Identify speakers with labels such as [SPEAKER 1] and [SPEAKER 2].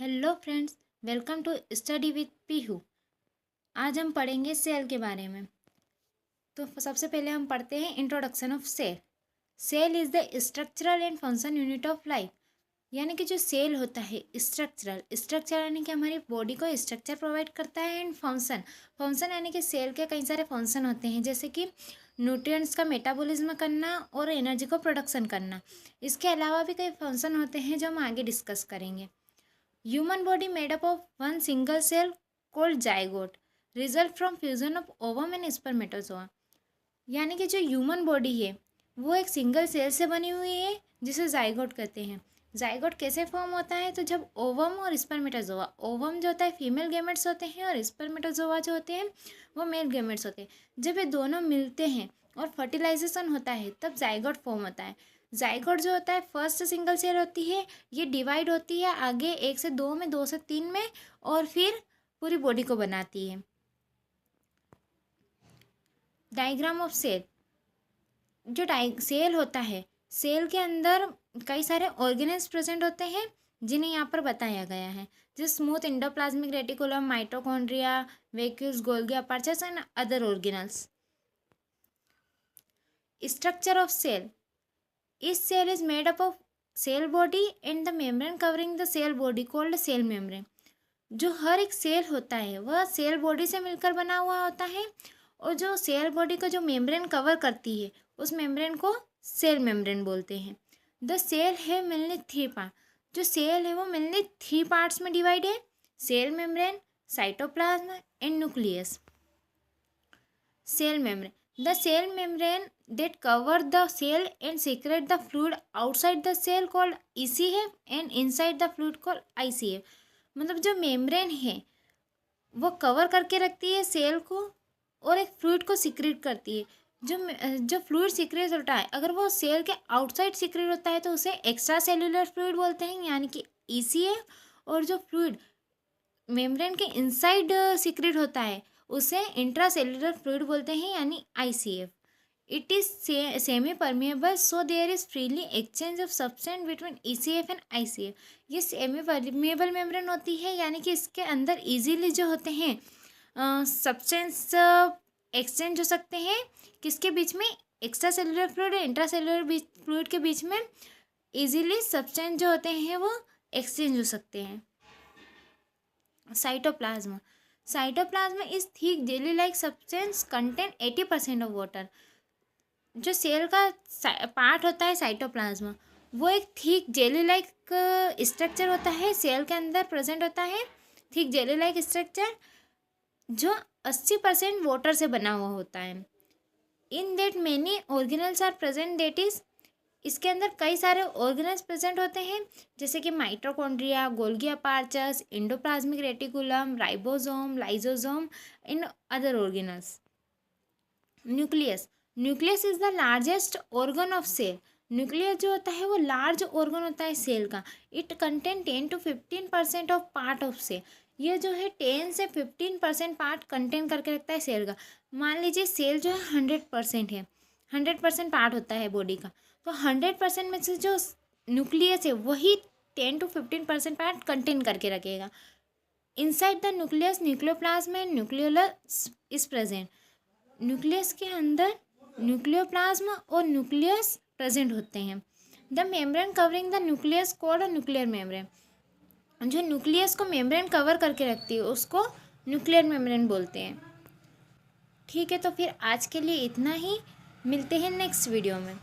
[SPEAKER 1] Hello friends, welcome to study with Pihu. आज हम पढ़ेंगे सेल के बारे में। तो सबसे पहले हम पढ़ते हैं introduction of cell. Cell is the structural and function unit of life. यानी कि जो सेल होता है स्ट्रक्चर यानी कि हमारी बॉडी को स्ट्रक्चर प्रोवाइड करता है। एंड फंक्शन यानी कि सेल के कई सारे फंक्शन होते हैं, जैसे कि न्यूट्रिएंट्स का मेटाबॉलिज्म करना और एनर्जी को प्रोडक्शन करना। इसके अलावा भी कई फंक्शन होते हैं जो हम आगे डिस्कस करेंगे। Human body made up of one single cell called zygote, result from fusion of ovum and spermatozoa। यानी कि जो ह्यूमन बॉडी है वो एक सिंगल सेल से बनी हुई है जिसे जाइगोट कहते हैं। जाइगोट कैसे फॉर्म होता है? तो जब ओवम और स्पर्मेटोजोआ, ओवम जो होता है फीमेल गैमेट्स होते हैं और स्पर्मेटोजोआ जो होते हैं वो मेल गैमेट्स होते हैं, जब ये दोनों मिलते हैं और फर्टिलाइजेशन होता है तब जाइगोट फॉर्म होता है। जाइगोट जो होता है फर्स्ट सिंगल सेल होती है, ये डिवाइड होती है आगे 1 से 2 में, 2 से 3 में, और फिर पूरी बॉडी को बनाती है। Diagram of cell. जो सेल होता है, सेल के अंदर कई सारे ऑर्गेनेल्स प्रेजेंट होते हैं जिन्हें यहाँ पर बताया गया है, जैसे smooth endoplasmic reticulum, mitochondria, vacuoles, Golgi apparatus and other organelles. Structure of cell. इस cell is made up of cell body and the membrane covering the cell body called cell membrane. जो हर एक सेल होता है वह cell body से मिलकर बना हुआ होता है, और जो सेल बॉडी को जो मेम्ब्रेन कवर करती है उस मेम्ब्रेन को सेल मेम्ब्रेन बोलते हैं। द सेल है मेनली 3 पार्ट। जो सेल है वो मेनली 3 पार्ट्स में डिवाइड है: cell membrane, cytoplasm and nucleus. Cell membrane. The cell membrane that cover the cell and secrete the fluid outside the cell called ECF and inside the fluid called ICF। मतलब जो membrane है वो cover करके रखती है cell को और एक फ्लूइड को सिक्रेट करती है। जो फ्लूइड सिक्रेट होता है, अगर वो सेल के आउटसाइड सिक्रेट होता है तो उसे एक्स्ट्रा सेल्यूलर फ्लूइड बोलते हैं, यानी कि ECF। और जो फ्लूइड मेम्ब्रेन के इनसाइड सिक्रेट होता है उसे इंट्रा सेल्यूलर फ्लूइड बोलते हैं, यानी ICF। It is semi permeable, so there is freely exchange of substance between ECF and ICF। ये सेमी परमिएबल मेम्ब्रेन होती है, यानी कि इसके अंदर इजीली जो होते हैं सब्सटेंस एक्सचेंज हो सकते हैं। किसके बीच में? एक्स्ट्रा सेल्यूलर फ्लूइड और इंट्रा सेल्यूलर फ्लूइड के बीच में इजीली सब्सटेंस जो होते हैं वो एक्सचेंज हो सकते हैं। Cytoplasm. Cytoplasm is thick jelly like substance contain 80% of water. जो सेल का पार्ट होता है साइटोप्लाज्म, वो एक थिक जेली लाइक स्ट्रक्चर होता है, सेल के अंदर प्रेजेंट होता है थिक जेली लाइक स्ट्रक्चर जो 80% वाटर से बना हुआ होता है। In that many organelles are present, that is इसके अंदर कई सारे ऑर्गेनल्स प्रेजेंट होते हैं, जैसे कि mitochondria, Golgi apparatus, endoplasmic reticulum, ribosome, lysosome and other organelles. Nucleus. Nucleus is the largest organ of cell. Nucleus जो होता है वो लार्ज ऑर्गन होता है सेल का। It contain 10 to 15% of part of cell. ये जो है 10 से 15% पार्ट कंटेन करके रखता है सेल का। मान लीजिए सेल जो है 100% है, 100% पार्ट होता है बॉडी का, तो 100% में से जो न्यूक्लियस है वही 10 to 15% पार्ट कंटेन करके रखेगा। Inside the nucleus nucleoplasm and nucleolus is present. Nucleus के अंदर न्यूक्लियोप्लाज्म और न्यूक्लियस प्रेजेंट होते हैं। The membrane covering the nucleus called nuclear membrane. जो न्यूक्लियस को मेम्ब्रेन कवर करके रखती है उसको न्यूक्लियर मेम्ब्रेन बोलते हैं। ठीक है, तो फिर आज के लिए इतना ही। मिलते हैं नेक्स्ट वीडियो में।